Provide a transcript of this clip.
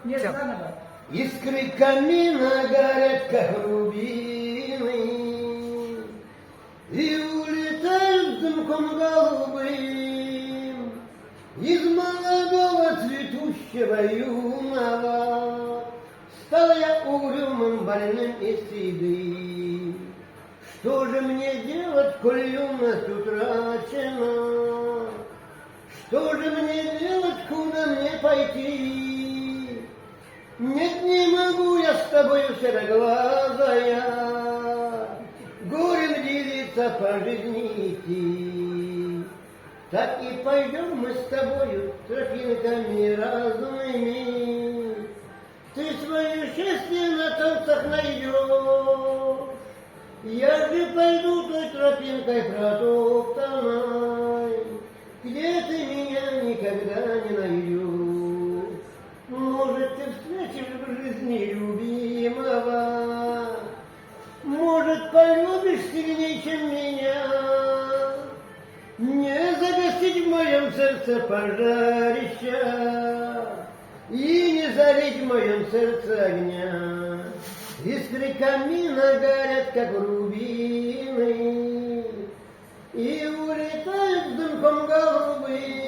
Нет, Всё. заново. Искры камина горят, как рубины, и улетают дымком голубым из молодого цветущего юного. Стал я угрюмым, больным и седым. Что же мне делать, коль юность утрачена? Что же мне делать, куда мне пойти? Нет, не могу я с тобою сероглазая горем делиться по жизни идти. Так и пойдем мы с тобою тропинками разными. Ты свое счастье на танцах найдешь. Я же пойду той тропинкой протоптанной, где ты меня никогда не найдешь. Может, ты встретишь в жизни любимого, может, полюбишь сильнее, чем меня. Не загасить в моем сердце пожарища и не залить в моем сердце огня. Искры камина горят, как рубины, и улетают дымком голубым